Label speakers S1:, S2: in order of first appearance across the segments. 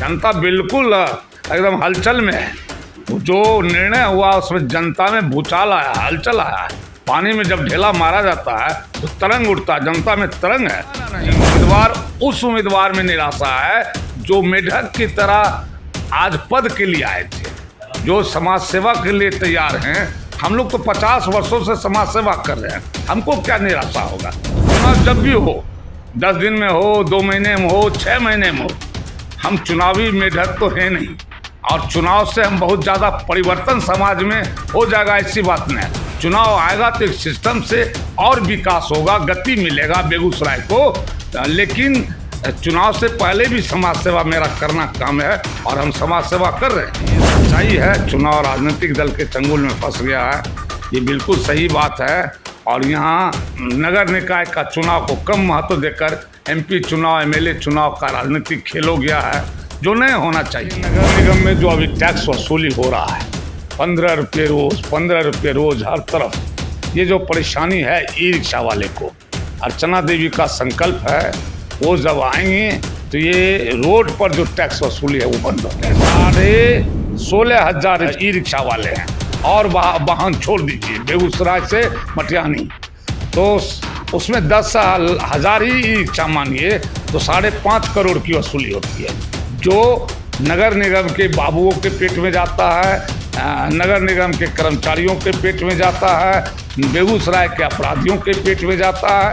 S1: जनता बिल्कुल एकदम हलचल में है। जो निर्णय हुआ उसमें जनता में भूचाल आया, हलचल आया। पानी में जब ढेला मारा जाता है तो तरंग उठता है, जनता में तरंग है। उम्मीदवार उस उम्मीदवार में निराशा है जो मेढक की तरह आज पद के लिए आए थे, जो समाज सेवा के लिए तैयार हैं। हम लोग तो 50 वर्षों से समाज सेवा कर रहे हैं, हमको क्या निराशा होगा। चुनाव जब भी हो, 10 दिन में हो, 2 महीने में हो, 6 महीने में हो, हम चुनावी मेढक तो है नहीं। और चुनाव से हम बहुत ज़्यादा परिवर्तन समाज में हो जाएगा, ऐसी बात नहीं है। चुनाव आएगा तो एक सिस्टम से और विकास होगा, गति मिलेगा बेगूसराय को। लेकिन चुनाव से पहले भी समाज सेवा मेरा करना काम है और हम समाज सेवा कर रहे हैं। ये सच्चाई है, चुनाव राजनीतिक दल के चंगुल में फंस गया है, ये बिल्कुल सही बात है। और यहाँ नगर निकाय का चुनाव को कम महत्व देकर MP चुनाव, MLA चुनाव का राजनीतिक खेल हो गया है, जो नहीं होना चाहिए। नगर निगम में जो अभी टैक्स वसूली हो रहा है, 15 रुपये रोज़, 15 रुपये रोज़ हर तरफ, ये जो परेशानी है ई रिक्शा वाले को, अर्चना देवी का संकल्प है वो जब आएंगे तो ये रोड पर जो टैक्स वसूली है वो बंद हो गया। 16,500 ई रिक्शा वाले हैं और वाहन छोड़ दीजिए बेगूसराय से मटियानी, तो उसमें 10,000 ही ई रिक्शा मानिए तो 5.5 करोड़ की वसूली होती है, जो नगर निगम के बाबुओं के पेट में जाता है, नगर निगम के कर्मचारियों के पेट में जाता है, बेगूसराय के अपराधियों के पेट में जाता है।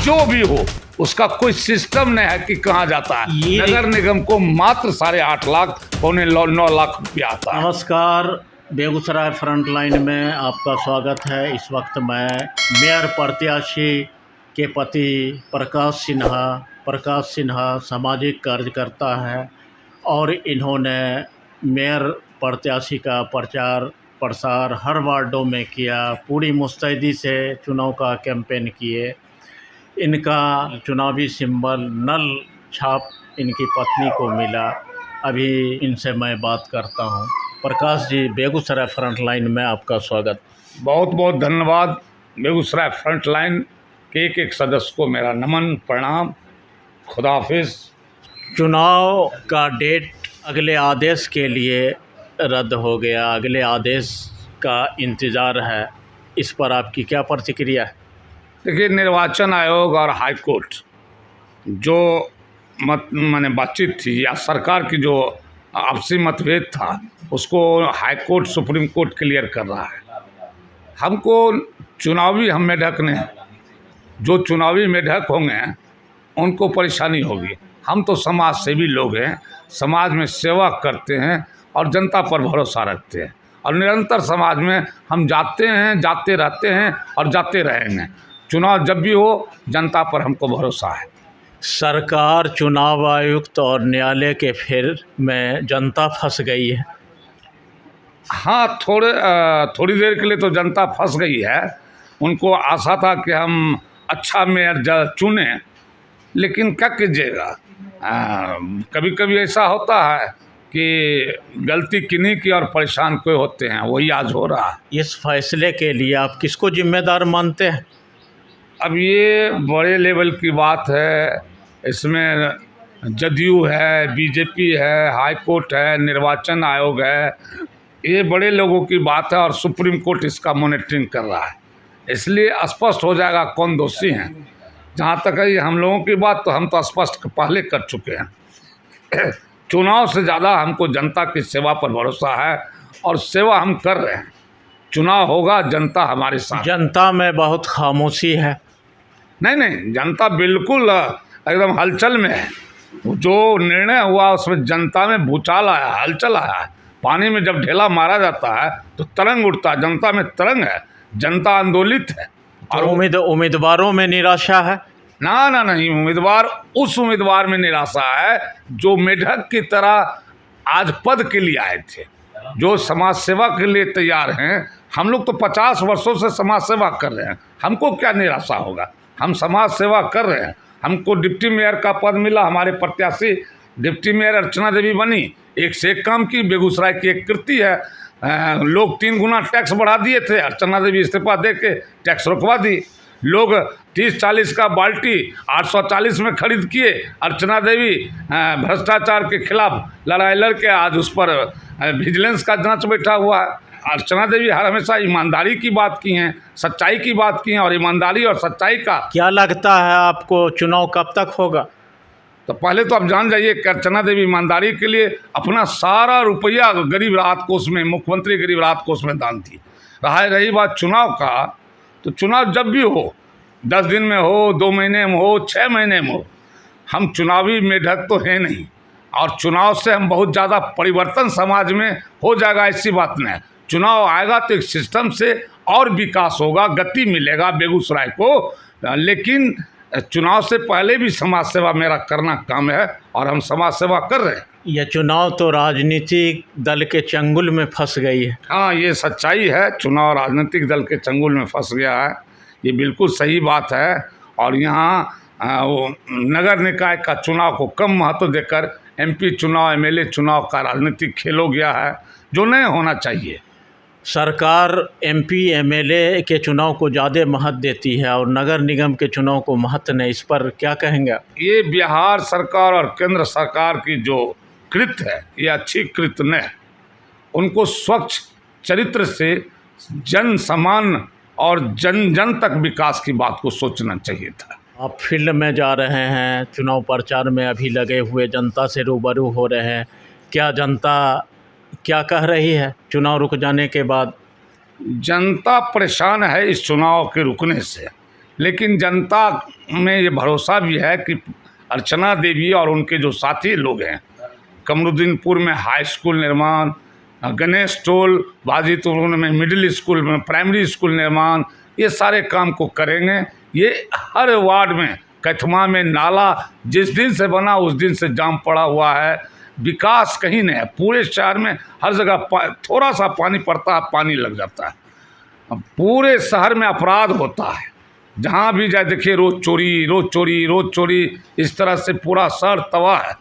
S1: जो भी हो उसका कोई सिस्टम नहीं है कि कहाँ जाता है। नगर निगम को मात्र 8.5 लाख, 9 लाख रुपया आता है।
S2: नमस्कार, बेगूसराय फ्रंटलाइन में आपका स्वागत है। इस वक्त मैं मेयर प्रत्याशी के पति प्रकाश सिन्हा सामाजिक कार्यकर्ता है और इन्होंने मेयर प्रत्याशी का प्रचार प्रसार हर वार्डों में किया, पूरी मुस्तैदी से चुनाव का कैंपेन किए। इनका चुनावी सिंबल नल छाप इनकी पत्नी को मिला। अभी इनसे मैं बात करता हूं। प्रकाश जी, बेगूसराय फ्रंटलाइन में आपका स्वागत।
S1: बहुत बहुत धन्यवाद। बेगूसराय फ्रंटलाइन के एक सदस्य को मेरा नमन, प्रणाम, खुदा हाफिज।
S2: चुनाव का डेट अगले आदेश के लिए रद्द हो गया, अगले आदेश का इंतज़ार है, इस पर आपकी क्या प्रतिक्रिया है?
S1: देखिए, निर्वाचन आयोग और हाई कोर्ट जो माने बातचीत थी या सरकार की जो आपसी मतभेद था, उसको high court, supreme court clear कर रहा है। हमको चुनावी हम मेढक नहीं, जो चुनावी मेढक होंगे उनको परेशानी होगी। हम तो समाज सेवी लोग हैं, समाज में सेवा करते हैं और जनता पर भरोसा रखते हैं और निरंतर समाज में हम जाते हैं, जाते रहते हैं और जाते रहेंगे। चुनाव जब भी हो, जनता पर हमको भरोसा है।
S2: सरकार, चुनाव आयुक्त और न्यायालय के फेर में जनता फंस गई है।
S1: हाँ, थोड़ी देर के लिए तो जनता फंस गई है। उनको आशा था कि हम अच्छा मेयर चुने, लेकिन क्या कीजिएगा, कभी कभी ऐसा होता है कि गलती किन्हीं की और परेशान कोई होते हैं, वही आज हो रहा है।
S2: इस फैसले के लिए आप किसको जिम्मेदार मानते हैं?
S1: अब ये बड़े लेवल की बात है, इसमें जदयू है, बीजेपी है, हाई कोर्ट है, निर्वाचन आयोग है, ये बड़े लोगों की बात है और सुप्रीम कोर्ट इसका मॉनिटरिंग कर रहा है। इसलिए स्पष्ट हो जाएगा कौन दोषी हैं। जहाँ तक है हम लोगों की बात, तो हम तो स्पष्ट पहले कर चुके हैं। चुनाव से ज़्यादा हमको जनता की सेवा पर भरोसा है और सेवा हम कर रहे हैं। चुनाव होगा, जनता हमारे साथ।
S2: जनता में बहुत खामोशी है।
S1: नहीं, जनता बिल्कुल एकदम हलचल में है। जो निर्णय हुआ उसमें जनता में भूचाल आया, हलचल आया। पानी में जब ढेला मारा जाता है तो तरंग उठता है, जनता में तरंग है, जनता आंदोलित है।
S2: और उम्मीदवारों में निराशा है?
S1: नहीं, उस उम्मीदवार में निराशा है जो मेढक की तरह आज पद के लिए आए थे, जो समाज सेवा के लिए तैयार हैं। हम लोग तो 50 वर्षों से समाज सेवा कर रहे हैं, हमको क्या निराशा होगा। हम समाज सेवा कर रहे हैं। हमको डिप्टी मेयर का पद मिला, हमारे प्रत्याशी डिप्टी मेयर अर्चना देवी बनी, एक से एक काम की। बेगूसराय की एक कृति है। लोग 3 गुना टैक्स बढ़ा दिए थे, अर्चना देवी इस्तीफा दे के टैक्स रुकवा दी। लोग 30-40 का बाल्टी 840 में खरीद किए। अर्चना देवी भ्रष्टाचार के खिलाफ लड़ाई लड़के आज उस पर विजिलेंस का जांच बैठा हुआ है। अर्चना देवी हर हमेशा ईमानदारी की बात की हैं, सच्चाई की बात की हैं, और ईमानदारी और सच्चाई का
S2: क्या लगता है आपको चुनाव कब तक होगा?
S1: तो पहले तो आप जान जाइए कि अर्चना देवी ईमानदारी के लिए अपना सारा रुपया गरीब राहत कोष में, मुख्यमंत्री गरीब राहत कोष में दान थी। रही बात चुनाव का, तो चुनाव जब भी हो, 10 दिन में हो, 2 महीने में हो, 6 महीने में हो, हम चुनावी मेढक तो हैं नहीं, और चुनाव से हम बहुत ज़्यादा परिवर्तन समाज में हो जाएगा ऐसी बात नहीं है। चुनाव आएगा तो एक सिस्टम से और विकास होगा, गति मिलेगा बेगूसराय को। लेकिन चुनाव से पहले भी समाज सेवा मेरा करना काम है, और हम समाज सेवा कर रहे हैं।
S2: यह चुनाव तो राजनीतिक दल के चंगुल में फंस गई है।
S1: हाँ, ये सच्चाई है, चुनाव राजनीतिक दल के चंगुल में फंस गया है, ये बिल्कुल सही बात है। और यहाँ वो नगर निकाय का चुनाव को कम महत्व देकर MP चुनाव, MLA चुनाव का राजनीतिक खेल हो गया है, जो नहीं होना चाहिए।
S2: सरकार MP MLA के चुनाव को ज़्यादा महत्व देती है और नगर निगम के चुनाव को महत्व नहीं, इस पर क्या कहेंगे?
S1: ये बिहार सरकार और केंद्र सरकार की जो कृत है, ये अच्छी कृत नहीं है। उनको स्वच्छ चरित्र से जन समान और जन जन तक विकास की बात को सोचना चाहिए था।
S2: आप फील्ड में जा रहे हैं, चुनाव प्रचार में अभी लगे हुए, जनता से रूबरू हो रहे हैं, क्या जनता क्या कह रही है चुनाव रुक जाने के बाद?
S1: जनता परेशान है इस चुनाव के रुकने से, लेकिन जनता में ये भरोसा भी है कि अर्चना देवी और उनके जो साथी लोग हैं, कमरुद्दीनपुर में हाई स्कूल निर्माण, गणेश टोल, बाजीपुर में मिडिल स्कूल में प्राइमरी स्कूल निर्माण, ये सारे काम को करेंगे। ये हर वार्ड में, कथमा में नाला जिस दिन से बना उस दिन से जाम पड़ा हुआ है, विकास कहीं नहीं है। पूरे शहर में हर जगह थोड़ा सा पानी पड़ता है, पानी लग जाता है। पूरे शहर में अपराध होता है, जहाँ भी जाए देखिए रोज़ चोरी, रोज़ चोरी, रोज़ चोरी, इस तरह से पूरा शहर तबाह है।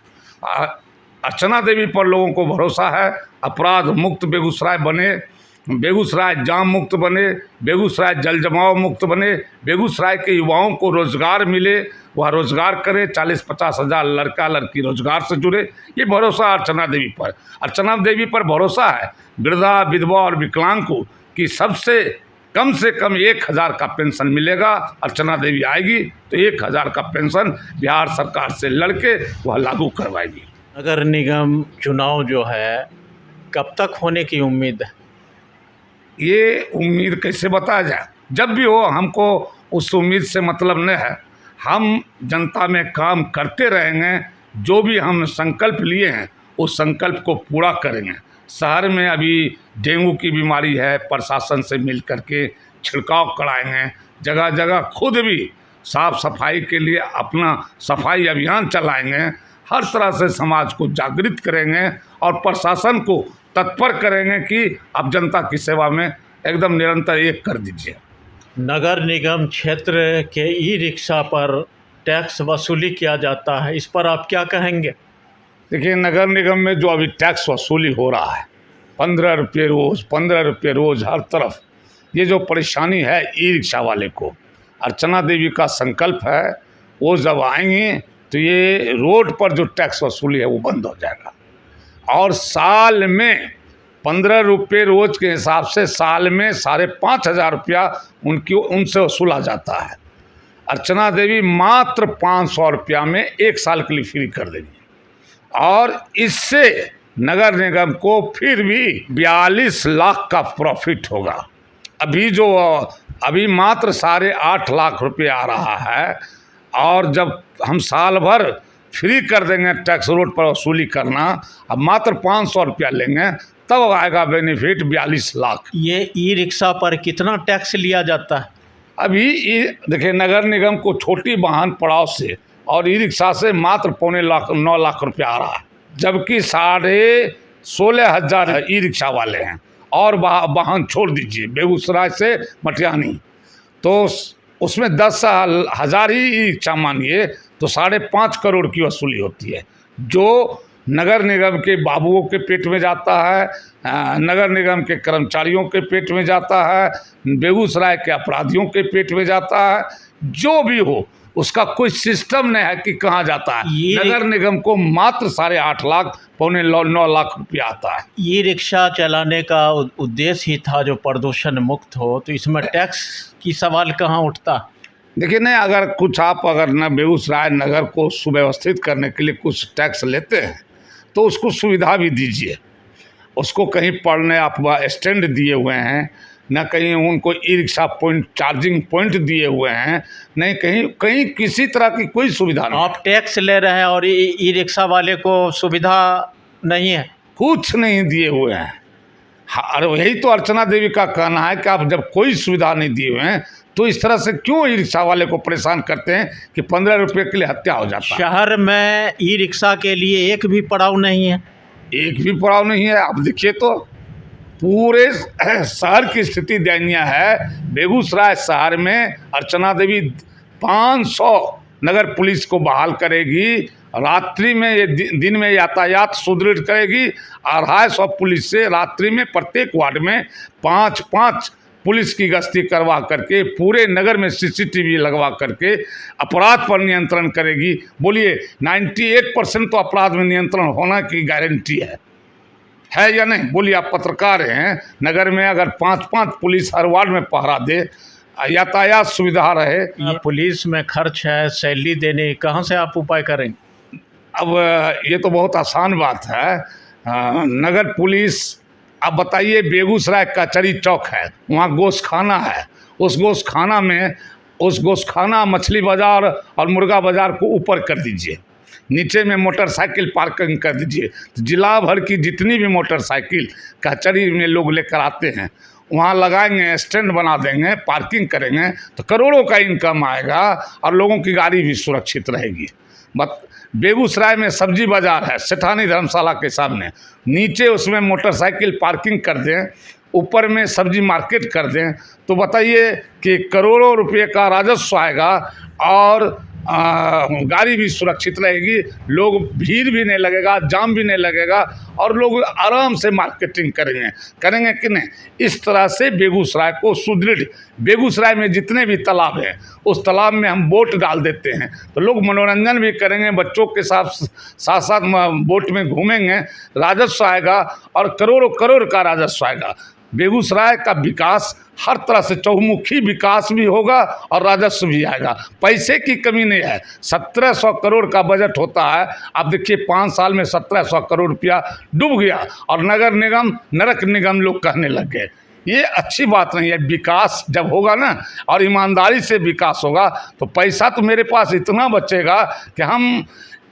S1: अर्चना देवी पर लोगों को भरोसा है, अपराध मुक्त बेगूसराय बने, बेगूसराय जाम मुक्त बने, बेगूसराय जल जमाव मुक्त बने, बेगूसराय के युवाओं को रोज़गार मिले, वह रोज़गार करे, 40-50 हज़ार लड़का लड़की रोज़गार से जुड़े। ये भरोसा अर्चना देवी पर। अर्चना देवी पर भरोसा है वृद्धा, विधवा और विकलांग को कि सबसे कम से कम 1000 का पेंशन मिलेगा। अर्चना देवी आएगी तो 1000 का पेंशन बिहार सरकार से लड़के वह लागू करवाएगी।
S2: नगर निगम चुनाव जो है कब तक होने की उम्मीद है?
S1: ये उम्मीद कैसे बताया जाए, जब भी हो हमको उस उम्मीद से मतलब नहीं है। हम जनता में काम करते रहेंगे, जो भी हम संकल्प लिए हैं उस संकल्प को पूरा करेंगे। शहर में अभी डेंगू की बीमारी है, प्रशासन से मिल करके छिड़काव कराएंगे, जगह जगह खुद भी साफ सफाई के लिए अपना सफाई अभियान चलाएंगे, हर तरह से समाज को जागृत करेंगे और प्रशासन को तत्पर करेंगे कि आप जनता की सेवा में एकदम निरंतर एक कर दीजिए।
S2: नगर निगम क्षेत्र के ई-रिक्शा पर टैक्स वसूली किया जाता है, इस पर आप क्या कहेंगे?
S1: देखिए, नगर निगम में जो अभी टैक्स वसूली हो रहा है, 15 रुपये रोज़, 15 रुपये रोज़ हर तरफ, ये जो परेशानी है ई रिक्शा वाले को, अर्चना देवी का संकल्प है वो जब आएंगे तो ये रोड पर जो टैक्स वसूली है वो बंद हो जाएगा। और साल में 15 रुपये रोज़ के हिसाब से साल में 5,500 रुपया उनसे वसूला जाता है। अर्चना देवी मात्र 500 रुपया में 1 साल के लिए फ्री कर देंगी, और इससे नगर निगम को फिर भी 42 लाख का प्रॉफिट होगा। अभी मात्र 8.5 लाख रुपये आ रहा है, और जब हम साल भर फ्री कर देंगे टैक्स रोड पर वसूली करना, अब मात्र 500 रुपया लेंगे, तब आएगा बेनिफिट 42 लाख।
S2: ये ई रिक्शा पर कितना टैक्स लिया जाता है?
S1: अभी देखिए, नगर निगम को छोटी वाहन पड़ाव से और ई रिक्शा से मात्र 9 लाख रुपया आ रहा है, जबकि 16,500 ई रिक्शा वाले हैं। और वाहन छोड़ दीजिए बेगूसराय से मटियानी, तो उसमें 10,000 ही ई रिक्शा मानिए तो 5.5 करोड़ की वसूली होती है, जो नगर निगम के बाबुओं के पेट में जाता है, नगर निगम के कर्मचारियों के पेट में जाता है, बेगूसराय के अपराधियों के पेट में जाता है। जो भी हो उसका कोई सिस्टम नहीं है कि कहाँ जाता है। नगर निगम को मात्र 8.5 लाख, 9 लाख रुपया आता है।
S2: ई रिक्शा चलाने का उद्देश्य ही था जो प्रदूषण मुक्त हो, तो इसमें टैक्स की सवाल कहाँ उठता?
S1: देखिए नहीं, अगर कुछ आप अगर न बेगूसराय नगर को सुव्यवस्थित करने के लिए कुछ टैक्स लेते हैं तो उसको सुविधा भी दीजिए। उसको कहीं पढ़ने आप स्टैंड दिए हुए हैं, न कहीं उनको e rickshaw point, charging point दिए हुए हैं, नहीं कहीं किसी तरह की कोई सुविधा नहीं।
S2: आप टैक्स ले रहे हैं और ई रिक्शा वाले को सुविधा नहीं है,
S1: कुछ नहीं दिए हुए हैं। हाँ, यही तो अर्चना देवी का कहना है कि आप जब कोई सुविधा नहीं दिए हुए हैं तो इस तरह से क्यों ई रिक्शा वाले को परेशान करते हैं कि 15 रुपये के लिए हत्या हो जाता है।
S2: शहर में ई रिक्शा के लिए एक भी पड़ाव नहीं है,
S1: एक भी पड़ाव नहीं है। आप देखिए तो पूरे शहर की स्थिति दयनीय है। बेगूसराय शहर में अर्चना देवी 500 नगर पुलिस को बहाल करेगी, रात्रि में ये दिन में यातायात सुदृढ़ करेगी। 250 पुलिस से रात्रि में प्रत्येक वार्ड में 5-5 पुलिस की गश्ती करवा करके पूरे नगर में CCTV लगवा करके अपराध पर नियंत्रण करेगी। बोलिए 98% तो अपराध में नियंत्रण होना की गारंटी है या नहीं? बोलिए, आप पत्रकार हैं, नगर में अगर 5-5 पुलिस हर वार्ड में पहरा दे, यातायात सुविधा रहे।
S2: पुलिस में खर्च है, सैलरी देने, कहाँ से आप उपाय करेंगे?
S1: अब ये तो बहुत आसान बात है। नगर पुलिस, अब बताइए, बेगूसराय कचहरी चौक है, वहाँ गोश्त खाना है। उस गोश्त खाना मछली बाज़ार और मुर्गा बाज़ार को ऊपर कर दीजिए, नीचे में मोटरसाइकिल पार्किंग कर दीजिए। तो जिला भर की जितनी भी मोटरसाइकिल कचहरी में लोग लेकर आते हैं वहाँ लगाएंगे, स्टैंड बना देंगे, पार्किंग करेंगे तो करोड़ों का इनकम आएगा और लोगों की गाड़ी भी सुरक्षित रहेगी। बेगूसराय में सब्जी बाज़ार है सेठानी धर्मशाला के सामने, नीचे उसमें मोटरसाइकिल पार्किंग कर दें, ऊपर में सब्जी मार्केट कर दें, तो बताइए कि करोड़ों रुपए का राजस्व आएगा और गाड़ी भी सुरक्षित रहेगी, लोग भीड़ भी नहीं लगेगा, जाम भी नहीं लगेगा और लोग आराम से मार्केटिंग करेंगे कि नहीं। इस तरह से बेगूसराय को सुदृढ़, बेगूसराय में जितने भी तालाब हैं उस तालाब में हम बोट डाल देते हैं तो लोग मनोरंजन भी करेंगे, बच्चों के साथ बोट में घूमेंगे, राजस्व आएगा और करोड़ का राजस्व आएगा। बेगूसराय का विकास हर तरह से चहुमुखी विकास भी होगा और राजस्व भी आएगा। पैसे की कमी नहीं है। 1700 करोड़ का बजट होता है, आप देखिए 5 साल में 1700 करोड़ रुपया डूब गया और नगर निगम नरक निगम लोग कहने लग गए। ये अच्छी बात नहीं है। विकास जब होगा ना और ईमानदारी से विकास होगा तो पैसा तो मेरे पास इतना बचेगा कि हम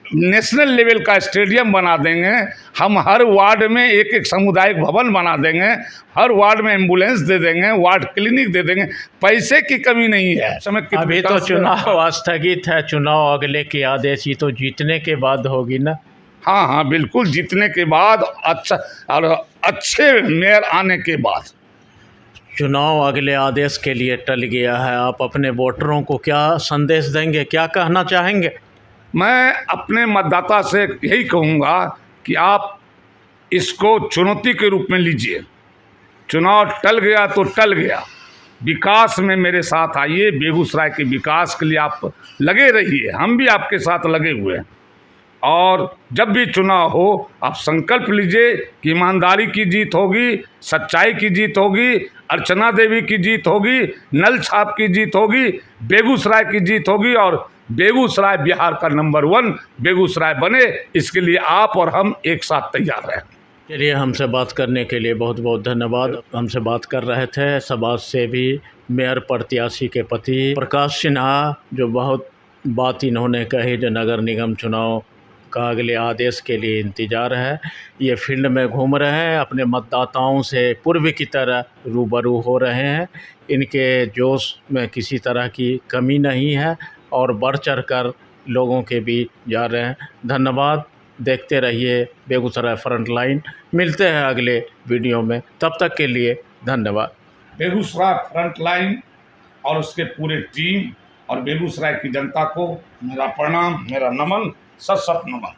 S1: नेशनल लेवल का स्टेडियम बना देंगे, हम हर वार्ड में एक सामुदायिक भवन बना देंगे, हर वार्ड में एम्बुलेंस दे देंगे, वार्ड क्लिनिक दे देंगे। पैसे की कमी नहीं है।
S2: अभी तो चुनाव स्थगित है, चुनाव अगले के आदेश ही तो जीतने के बाद होगी ना?
S1: हाँ, बिल्कुल, जीतने के बाद अच्छा और अच्छे मेयर आने के बाद।
S2: चुनाव अगले आदेश के लिए टल गया है, आप अपने वोटरों को क्या संदेश देंगे, क्या कहना चाहेंगे?
S1: मैं अपने मतदाता से यही कहूँगा कि आप इसको चुनौती के रूप में लीजिए। चुनाव टल गया तो टल गया, विकास में मेरे साथ आइए, बेगूसराय के विकास के लिए आप लगे रहिए, हम भी आपके साथ लगे हुए हैं। और जब भी चुनाव हो आप संकल्प लीजिए कि ईमानदारी की जीत होगी, सच्चाई की जीत होगी, अर्चना देवी की जीत होगी, नल छाप की जीत होगी, बेगूसराय की जीत होगी और बेगूसराय बिहार का नंबर 1 बेगूसराय बने। इसके लिए आप और हम एक साथ तैयार हैं।
S2: चलिए, हमसे बात करने के लिए बहुत बहुत धन्यवाद। हमसे बात कर रहे थे समाज सेवी मेयर प्रत्याशी के पति प्रकाश सिन्हा, जो बहुत बात इन्होंने कही जो नगर निगम चुनाव का अगले आदेश के लिए इंतज़ार है। ये फील्ड में घूम रहे हैं, अपने मतदाताओं से पूर्व की तरह रूबरू हो रहे हैं। इनके जोश में किसी तरह की कमी नहीं है और बढ़ चढ़ कर लोगों के बीच जा रहे हैं। धन्यवाद, देखते रहिए बेगूसराय फ्रंटलाइन। मिलते हैं अगले वीडियो में, तब तक के लिए धन्यवाद।
S1: बेगूसराय फ्रंटलाइन और उसके पूरे टीम और बेगूसराय की जनता को मेरा प्रणाम, मेरा नमन, सत नमन।